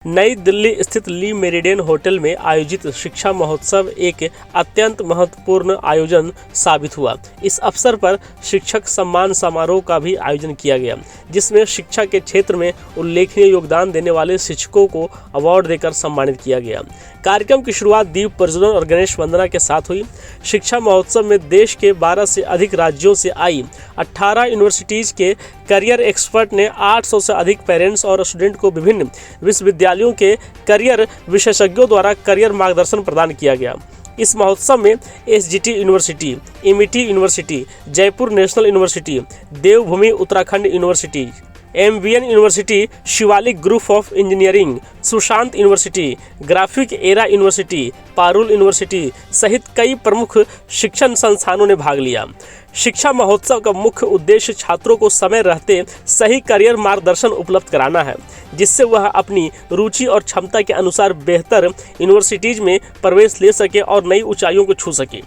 नई दिल्ली स्थित ली meridian hotel में आयोजित शिक्षा महोत्सव एक अत्यंत महत्वपूर्ण आयोजन साबित हुआ। इस अवसर पर शिक्षक सम्मान समारोह का भी आयोजन किया गया, जिसमें शिक्षा के क्षेत्र में उल्लेखनीय योगदान देने वाले शिक्षकों को अवार्ड देकर सम्मानित किया गया। कार्यक्रम की शुरुआत दीप प्रज्वलन और गणेश वंदना के साथ हुई। शिक्षा महोत्सव में देश के 12 से अधिक राज्यों से आई 18 यूनिवर्सिटीज़ के करियर एक्सपर्ट ने 800 से अधिक पेरेंट्स और स्टूडेंट को विभिन्न विश्वविद्यालयों के करियर विशेषज्ञों द्वारा करियर मार्गदर्शन प्रदान किया गया। इस महोत्सव में SGT university, MET university, Jaipur national university, Devbhoomi Uttarakhand university, MVN university, Shivalik group of engineering, Sushant university, graphic era university, Parul university सहित कई प्रमुख शिक्षण संस्थानों ने भाग लिया। शिक्षा महोत्सव का मुख्य उद्देश्य छात्रों को समय रहते सही करियर मार्गदर्शन उपलब्ध कराना है, जिससे वह अपनी रुचि और क्षमता के अनुसार बेहतर यूनिवर्सिटीज़ में प्रवेश ले सके और नई ऊंचाइयों को छू सके।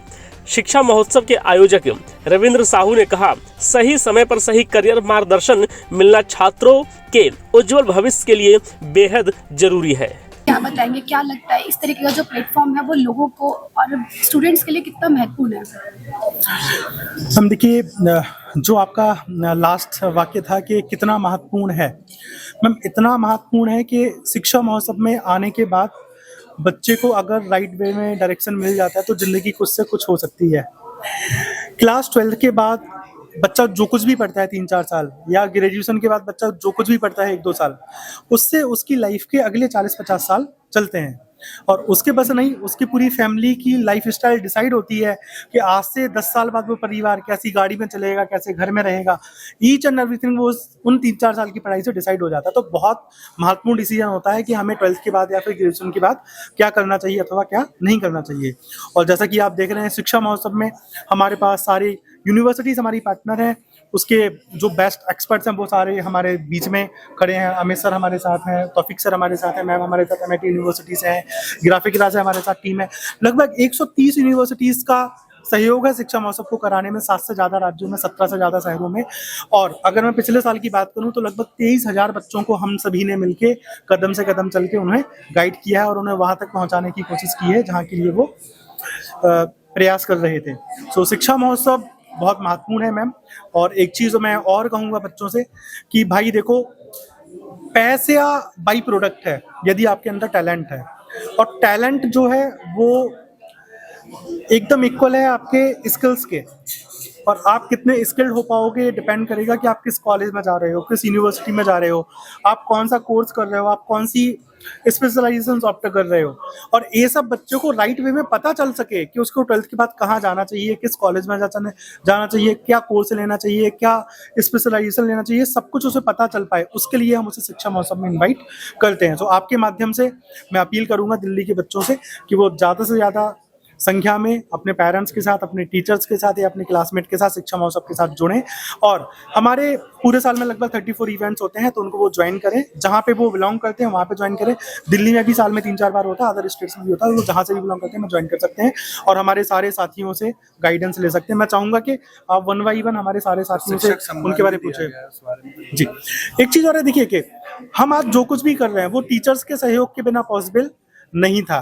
शिक्षा महोत्सव के आयोजक रविंद्र साहू ने कहा, सही समय पर सही करियर मार्गदर्शन मिलना छात्रों के उज्जवल भविष्य के लिए बेहद जरूरी है। क्या बताएंगे, क्या लगता है इस तरीके का जो प्लेटफॉर्म है वो लोगों को और स्टूडेंट्स के लिए कितना महत्वपूर्ण है? हम देखिए, जो आपका लास्ट वाक्य था कि कितना महत्वपूर्ण है, मैम इतना महत्वपूर्ण है कि शिक्षा महोत्सव में आने के बाद बच्चे को अगर राइट वे में डायरेक्शन मिल जाता है तो ज़िंदगी कुछ से कुछ हो सकती है। क्लास 12 के बाद बच्चा जो कुछ भी पढ़ता है 3-4 साल, या ग्रेजुएशन के बाद बच्चा जो कुछ भी पढ़ता है 1-2 साल, उससे उसकी लाइफ के अगले 40-50 साल चलते हैं। और उसके बस नहीं, उसकी पूरी फैमिली की लाइफ स्टाइल डिसाइड होती है कि आज से 10 साल बाद वो परिवार कैसी गाड़ी में चलेगा, कैसे घर में रहेगा। ईच एंड एवरीथिंग वो उन 3-4 साल की पढ़ाई से डिसाइड हो जाता है। तो बहुत महत्वपूर्ण डिसीजन होता है कि हमें 12th के बाद या फिर ग्रेजुएशन के बाद क्या करना चाहिए अथवा क्या नहीं करना चाहिए। और जैसा कि आप देख रहे हैं, शिक्षा महोत्सव में हमारे पास सारी यूनिवर्सिटीज़ हमारी पार्टनर हैं, उसके जो बेस्ट एक्सपर्ट्स हैं वो सारे हमारे बीच में खड़े हैं। अमित सर हमारे साथ हैं, तौफीक सर हमारे साथ हैं, मैम हमारे साथ एमआईटी यूनिवर्सिटी से हैं, ग्राफिक क्लास हमारे साथ टीम है। लगभग 130 यूनिवर्सिटीज़ का सहयोग है शिक्षा महोत्सव को कराने में, 7 से ज़्यादा राज्यों में, 17 से ज़्यादा शहरों में। और अगर मैं पिछले साल की बात करूं तो लगभग 23,000 बच्चों को हम सभी ने मिलके कदम से कदम चल के उन्हें गाइड किया है और उन्हें वहाँ तक पहुँचाने की कोशिश की है जहाँ के लिए वो प्रयास कर रहे थे। सो शिक्षा महोत्सव बहुत महत्वपूर्ण है मैम। और एक चीज़ मैं और कहूँगा बच्चों से कि भाई देखो, पैसा बाई प्रोडक्ट है यदि आपके अंदर टैलेंट है, और टैलेंट जो है वो एकदम इक्वल है आपके स्किल्स के। और आप कितने स्किल्ड हो पाओगे डिपेंड करेगा कि आप किस कॉलेज में जा रहे हो, किस यूनिवर्सिटी में जा रहे हो, आप कौन सा कोर्स कर रहे हो, आप कौन सी स्पेशलाइजेशन ऑप्ट कर रहे हो। और ये सब बच्चों को राइट वे में पता चल सके कि उसको 12th के बाद कहाँ जाना चाहिए, किस कॉलेज में जाना चाहिए, क्या कोर्स लेना चाहिए, क्या स्पेशलाइजेशन लेना चाहिए, सब कुछ उसे पता चल पाए, उसके लिए हम उसे शिक्षा महोत्सव में इन्वाइट करते हैं। तो आपके माध्यम से मैं अपील करूँगा दिल्ली के बच्चों से कि वो ज़्यादा से ज़्यादा संख्या में अपने पेरेंट्स के साथ, अपने टीचर्स के साथ या अपने क्लासमेट के साथ शिक्षा महोत्सव के साथ जुड़ें। और हमारे पूरे साल में लगभग 34 इवेंट्स होते हैं, तो उनको वो ज्वाइन करें, जहाँ पे वो बिलोंग करते हैं वहाँ पे ज्वाइन करें। दिल्ली में भी साल में 3-4 बार होता है, अदर स्टेट्स में भी होता है, वो जहाँ से भी बिलोंग करते हैं ज्वाइन कर सकते हैं और हमारे सारे साथियों से गाइडेंस ले सकते हैं। मैं चाहूँगा कि आप 1 by 1 हमारे सारे साथियों से उनके बारे में पूछे। जी, एक चीज़ और है, देखिए कि हम आज जो कुछ भी कर रहे हैं वो टीचर्स के सहयोग के बिना पॉसिबल नहीं था।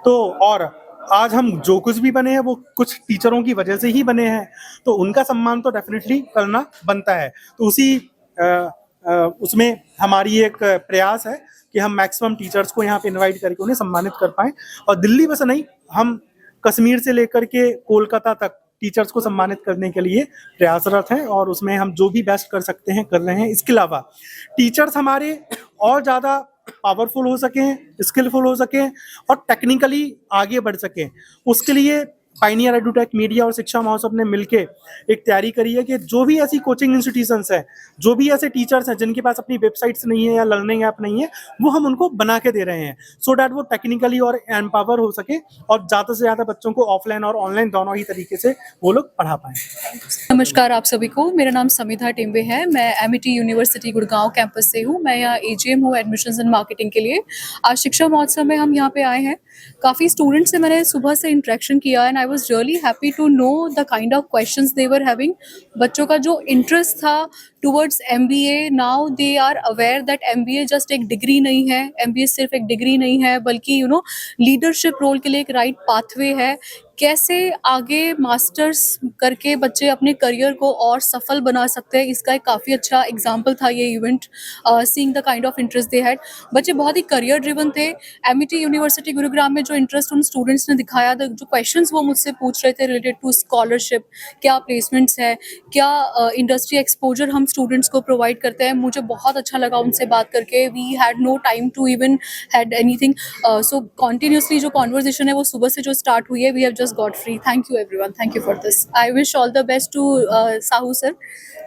तो और आज हम जो कुछ भी बने हैं वो कुछ टीचरों की वजह से ही बने हैं, तो उनका सम्मान तो डेफिनेटली करना बनता है। तो उसमें हमारी एक प्रयास है कि हम मैक्सिमम टीचर्स को यहाँ पे इनवाइट करके उन्हें सम्मानित कर पाएँ। और दिल्ली बस नहीं, हम कश्मीर से लेकर के कोलकाता तक टीचर्स को सम्मानित करने के लिए प्रयासरत हैं और उसमें हम जो भी बेस्ट कर सकते हैं कर रहे हैं। इसके अलावा टीचर्स हमारे और ज़्यादा पावरफुल हो सकें, स्किलफुल हो सकें और टेक्निकली आगे बढ़ सकें, उसके लिए पाइनियर एडुटेक मीडिया और शिक्षा महोत्सव ने मिलके एक तैयारी करी है कि जो भी ऐसी कोचिंग इंस्टीट्यूशंस हैं, जो भी ऐसे टीचर्स हैं जिनके पास अपनी वेबसाइट्स नहीं है या लर्निंग ऐप नहीं है, वो हम उनको बना के दे रहे हैं सो डैट वो टेक्निकली और एम्पावर हो सके और ज़्यादा से ज़्यादा बच्चों को ऑफलाइन और ऑनलाइन दोनों ही तरीके से वो लोग पढ़ा पाएँ। नमस्कार आप सभी को, मेरा नाम समिधा टिम्बे है। मैं एमईटी यूनिवर्सिटी गुड़गांव कैंपस से हूँ। मैं यहाँ एजीएम हूँ एडमिशंस एंड मार्केटिंग के लिए। आज शिक्षा महोत्सव में हम यहाँ पे आए हैं। काफ़ी स्टूडेंट्स से मैंने सुबह से इंटरेक्शन किया and I was really happy to know the kind of questions they were having. बच्चों का जो इंटरेस्ट था towards MBA. Now they are aware that MBA just एक डिग्री नहीं है, MBA सिर्फ एक डिग्री नहीं है, बल्कि लीडरशिप रोल के लिए एक राइट पाथवे है. कैसे आगे मास्टर्स करके बच्चे अपने करियर को और सफल बना सकते हैं, इसका एक काफ़ी अच्छा एग्जाम्पल था ये event. Seeing the kind of interest they had. बच्चे बहुत ही करियर ड्रिवन थे. एमिटी यूनिवर्सिटी गुरुग्राम में जो इंटरेस्ट उन स्टूडेंट्स ने दिखाया था, जो क्वेश्चंस वो मुझसे पूछ रहे थे रिलेटेड टू स्कॉलरशिप, क्या प्लेसमेंट्स है, क्या इंडस्ट्री एक्सपोजर हम स्टूडेंट्स को प्रोवाइड करते हैं, मुझे बहुत अच्छा लगा उनसे बात करके. We had no time to even had anything. So continuously जो कॉन्वर्जेशन है वो सुबह से जो स्टार्ट हुई है, we have just got free. Thank you everyone. Thank you for this. I wish all the best to Sahu sir.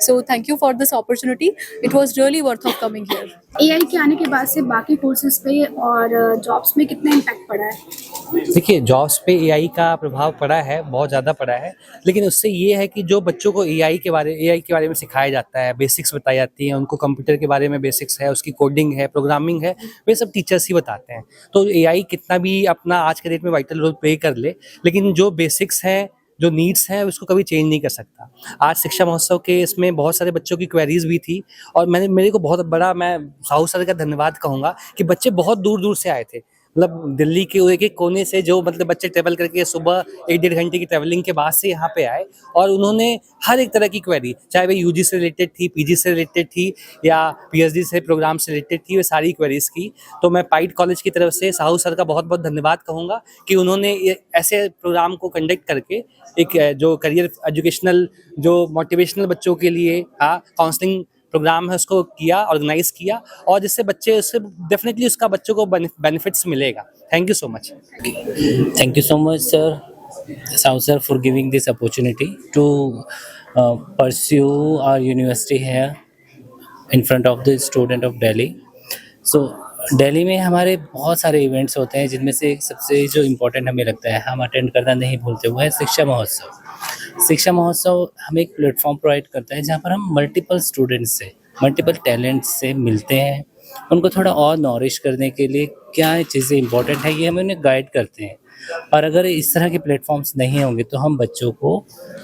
So thank you for this opportunity. It was really worth of coming here. AI के आने के बाद से बाकी courses पे और jobs में कितना इम्पैक्ट पड़ा है? देखिए, जॉब्स पे एआई का प्रभाव पड़ा है, बहुत ज़्यादा पड़ा है. लेकिन उससे ये है कि जो बच्चों को एआई के बारे में सिखाया जाता है, बेसिक्स बताई जाती हैं, उनको कंप्यूटर के बारे में बेसिक्स है, उसकी कोडिंग है, प्रोग्रामिंग है, वे सब टीचर्स ही बताते हैं. तो एआई कितना भी अपना आज के डेट में वाइटल रोल प्ले कर ले, लेकिन जो बेसिक्स हैं, जो नीड्स हैं, उसको कभी चेंज नहीं कर सकता. आज शिक्षा महोत्सव के इसमें बहुत सारे बच्चों की क्वेरीज भी थी, और मेरे को बहुत बड़ा, मैं साहू सर का धन्यवाद कहूँगा कि बच्चे बहुत दूर दूर से आए थे. मतलब दिल्ली के एक एक कोने से जो बच्चे ट्रेवल करके सुबह 1-1.5 घंटे की ट्रैवलिंग के बाद से यहाँ पे आए, और उन्होंने हर एक तरह की क्वेरी, चाहे वे यूजी से रिलेटेड थी, पीजी से रिलेटेड थी, या पीएचडी से प्रोग्राम से रिलेटेड थी, वे सारी क्वेरीज की. तो मैं पाइट कॉलेज की तरफ से साहू सर का बहुत बहुत धन्यवाद कहूँगा कि उन्होंने ऐसे प्रोग्राम को कंडक्ट करके एक जो करियर एजुकेशनल, जो मोटिवेशनल बच्चों के लिए काउंसलिंग प्रोग्राम है, उसको किया, ऑर्गेनाइज किया, और जिससे बच्चे, उससे डेफिनेटली उसका बच्चों को बेनिफिट्स मिलेगा. Thank you so much. Thank you so much, sir, Sao sir, for giving this opportunity to pursue our university here in front of the student of Delhi. So Delhi में हमारे बहुत सारे इवेंट्स होते हैं, जिनमें से एक सबसे जो इम्पोर्टेंट हमें लगता है हम अटेंड करना नहीं भूलते, वो है शिक्षा महोत्सव. शिक्षा महोत्सव हमें एक प्लेटफॉर्म प्रोवाइड करता है जहाँ पर हम मल्टीपल स्टूडेंट्स से, मल्टीपल टैलेंट्स से मिलते हैं, उनको थोड़ा और नॉरिश करने के लिए क्या चीज़ें इंपॉर्टेंट है, ये हम उन्हें गाइड करते हैं. और अगर इस तरह के प्लेटफॉर्म्स नहीं होंगे तो हम बच्चों को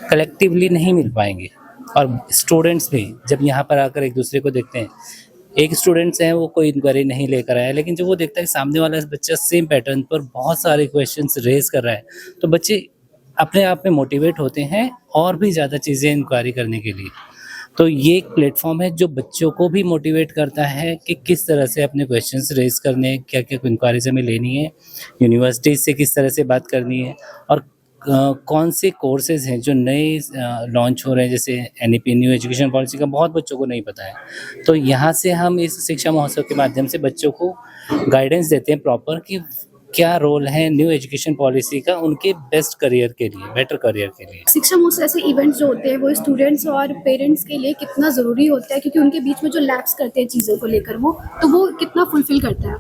कलेक्टिवली नहीं मिल पाएंगे. और स्टूडेंट्स भी जब यहाँ पर आकर एक दूसरे को देखते हैं, एक स्टूडेंट्स हैं वो कोई इंक्वायरी नहीं लेकर आया, लेकिन जब वो देखता है सामने वाला बच्चा सेम पैटर्न पर बहुत सारे क्वेश्चंस रेज कर रहा है, तो बच्चे अपने आप में मोटिवेट होते हैं और भी ज़्यादा चीज़ें इंक्वायरी करने के लिए. तो ये एक प्लेटफॉर्म है जो बच्चों को भी मोटिवेट करता है कि किस तरह से अपने क्वेश्चंस रेज करने, क्या क्या इंक्वायरीज हमें लेनी है, यूनिवर्सिटी से किस तरह से बात करनी है, और कौन से कोर्सेज हैं जो नए लॉन्च हो रहे हैं, जैसे NEP न्यू एजुकेशन पॉलिसी का बहुत बच्चों को नहीं पता है. तो यहाँ से हम इस शिक्षा महोत्सव के माध्यम से बच्चों को गाइडेंस देते हैं प्रॉपर कि क्या रोल है न्यू एजुकेशन पॉलिसी का उनके बेस्ट करियर के लिए, बेटर करियर के लिए. शिक्षा महोत्सव ऐसे इवेंट्स जो होते हैं वो स्टूडेंट्स और पेरेंट्स के लिए कितना ज़रूरी होता है, क्योंकि उनके बीच में जो लैप्स करते हैं चीज़ों को लेकर वो कितना फुलफिल करता है?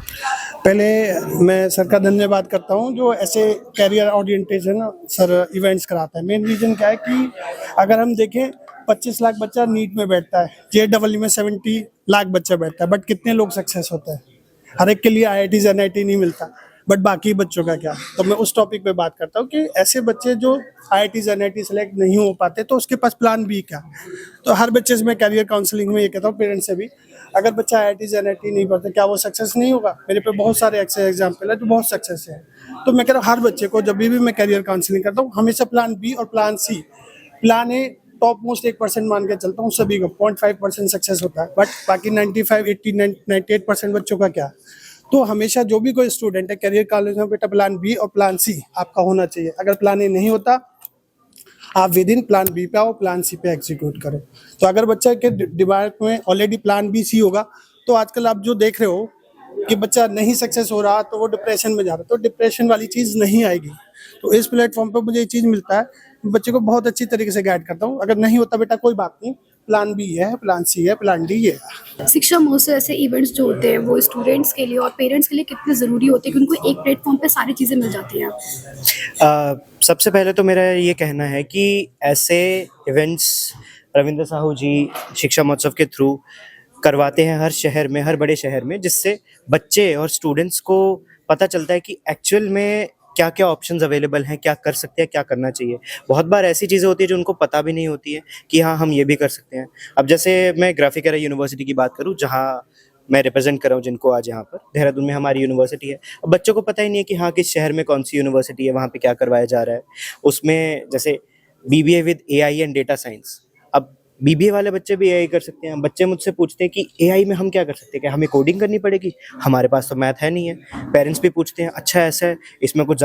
पहले मैं सर का धन्यवाद करता हूं जो ऐसे कैरियर ओरिएंटेशन सर इवेंट्स कराता है. मेन रीज़न क्या है कि अगर हम देखें 25 लाख बच्चा नीट में बैठता है, JEE में 70 लाख बच्चा बैठता है, बट कितने लोग सक्सेस होते हैं? हर एक के लिए IIT NIT नहीं मिलता, बट बाकी बच्चों का क्या? तो मैं उस टॉपिक पे बात करता हूँ कि ऐसे बच्चे जो IIT NIT सेलेक्ट नहीं हो पाते, तो उसके पास प्लान बी क्या? तो हर बच्चे से मैं कैरियर काउंसलिंग में ये कहता हूँ पेरेंट्स से भी, अगर बच्चा IIT NIT नहीं पढ़ता, क्या वो सक्सेस नहीं होगा? मेरे पे बहुत सारे एग्जाम्पल है जो बहुत सक्सेस है. तो मैं कह रहा हूँ हर बच्चे को जब भी मैं कैरियर काउंसलिंग करता हूँ, हमेशा प्लान बी और plan C, plan A top most 1% मान के चलता हूँ, सभी को 0.5% सक्सेस होता है, बट बाकी 95, 80, 98% बच्चों का क्या? तो हमेशा जो भी कोई स्टूडेंट है कैरियर कॉलेज में, बेटा प्लान बी और प्लान सी आपका होना चाहिए. अगर प्लान ए नहीं होता, आप विद इन प्लान बी पे आओ, प्लान सी पे एग्जीक्यूट करो. तो अगर बच्चा के दिमाग में ऑलरेडी प्लान बी सी होगा, तो आजकल आप जो देख रहे हो कि बच्चा नहीं सक्सेस हो रहा तो वो डिप्रेशन में जा रहा है, तो डिप्रेशन वाली चीज़ नहीं आएगी. तो इस प्लेटफॉर्म पर मुझे ये चीज़ मिलता है, बच्चे को बहुत अच्छी तरीके से गाइड करता हूँ. अगर नहीं होता बेटा कोई बात नहीं, प्लान बी है, प्लान सी है, प्लान डी है. शिक्षा महोत्सव ऐसे इवेंट्स जो होते हैं वो स्टूडेंट्स के लिए और पेरेंट्स के लिए कितने ज़रूरी होते हैं कि उनको एक प्लेटफॉर्म पे सारी चीज़ें मिल जाती हैं? सबसे पहले तो मेरा ये कहना है कि ऐसे इवेंट्स रविंद्र साहू जी शिक्षा महोत्सव के थ्रू करवाते हैं हर शहर में, हर बड़े शहर में, जिससे बच्चे और स्टूडेंट्स को पता चलता है कि एक्चुअल में क्या क्या ऑप्शंस अवेलेबल हैं, क्या कर सकते हैं, क्या करना चाहिए। बहुत बार ऐसी चीज़ें होती है जो उनको पता भी नहीं होती है कि हाँ हम ये भी कर सकते हैं। अब जैसे मैं ग्राफिक एरा यूनिवर्सिटी की बात करूँ, जहाँ मैं रिप्रेजेंट कर रहा हूँ जिनको आज यहाँ पर देहरादून में हमारी यूनिवर्सिटी है। अब बच्चों को पता ही नहीं है कि हाँ किस शहर में कौन सी यूनिवर्सिटी है, वहाँ पे क्या करवाया जा रहा है। उसमें जैसे BBA with AI and data science, अब बीबीए वाले बच्चे भी एआई कर सकते हैं। बच्चे मुझसे पूछते हैं कि एआई में हम क्या कर सकते हैं, क्या हमें कोडिंग करनी पड़ेगी? हमारे पास तो मैथ है नहीं है। पेरेंट्स भी पूछते हैं अच्छा ऐसा है, इसमें कुछ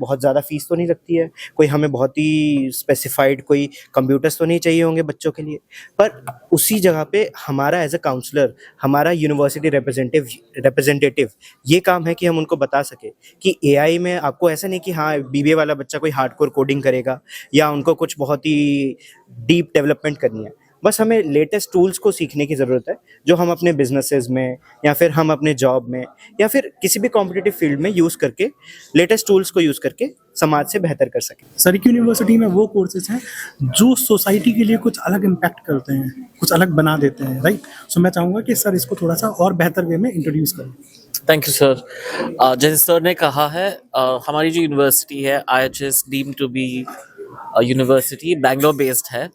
बहुत ज़्यादा फीस तो नहीं लगती है, कोई हमें बहुत ही स्पेसिफाइड कोई कंप्यूटर्स तो नहीं चाहिए होंगे बच्चों के लिए। पर उसी जगह पे हमारा एज अ काउंसलर, हमारा यूनिवर्सिटी रिप्रेजेंटेटिव ये काम है कि हम उनको बता सके कि एआई में आपको ऐसा नहीं कि हाँ बीबीए वाला बच्चा कोई हार्डकोर कोडिंग करेगा या उनको कुछ बहुत ही डीप डेवलपमेंट करनी है। बस हमें लेटेस्ट टूल्स को सीखने की ज़रूरत है जो हम अपने बिजनेसेस में या फिर हम अपने जॉब में या फिर किसी भी कॉम्पिटिटिव फील्ड में यूज़ करके, लेटेस्ट टूल्स को यूज़ करके समाज से बेहतर कर सकें। सर की यूनिवर्सिटी में वो कोर्सेज हैं जो सोसाइटी के लिए कुछ अलग इम्पैक्ट करते हैं, कुछ अलग बना देते हैं, राइट? सो मैं चाहूँगा कि सर इसको थोड़ा सा और बेहतर वे में इंट्रोड्यूस करें। Thank you sir. जैसे सर ने कहा है, हमारी जो यूनिवर्सिटी है IHS deemed to be university Bangalore based है।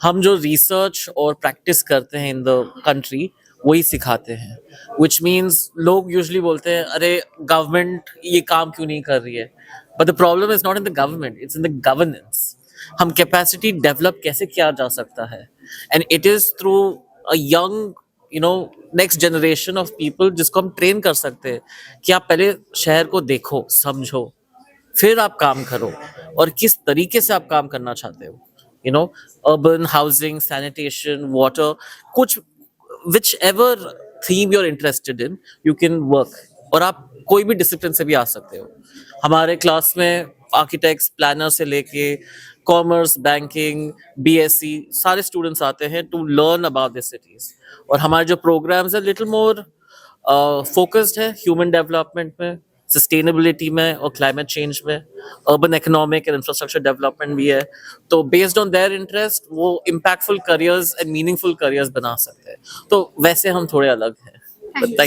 हम जो रिसर्च और प्रैक्टिस करते हैं इन द कंट्री वही सिखाते हैं, विच मीन्स लोग यूजुअली बोलते हैं अरे गवर्नमेंट ये काम क्यों नहीं कर रही है, but the problem is not in the government, it's in the governance. हम कैपेसिटी डेवलप कैसे किया जा सकता है, and it is through a young next generation of people जिसको हम ट्रेन कर सकते हैं कि आप पहले शहर को देखो, समझो, फिर आप काम करो और किस तरीके से आप काम करना चाहते हो। अर्बन हाउसिंग, सैनिटेशन, वाटर, कुछ whichever theme you're interested in, you can work। और आप कोई भी डिसिप्लिन से भी आ सकते हो। हमारे क्लास में आर्किटेक्ट्स, प्लानर से लेके कॉमर्स, बैंकिंग, BSc सारे स्टूडेंट्स आते हैं to learn about this cities. और हमारे जो प्रोग्राम्स है लिटिल मोर फोकस्ड है ह्यूमन डेवलपमेंट में, सस्टेनेबिलिटी में और क्लाइमेट चेंज में, urban economic and infrastructure development भी है। तो बेस्ड ऑन देयर इंटरेस्ट वो impactful careers and meaningful careers बना सकते हैं। तो वैसे हम थोड़े अलग हैं।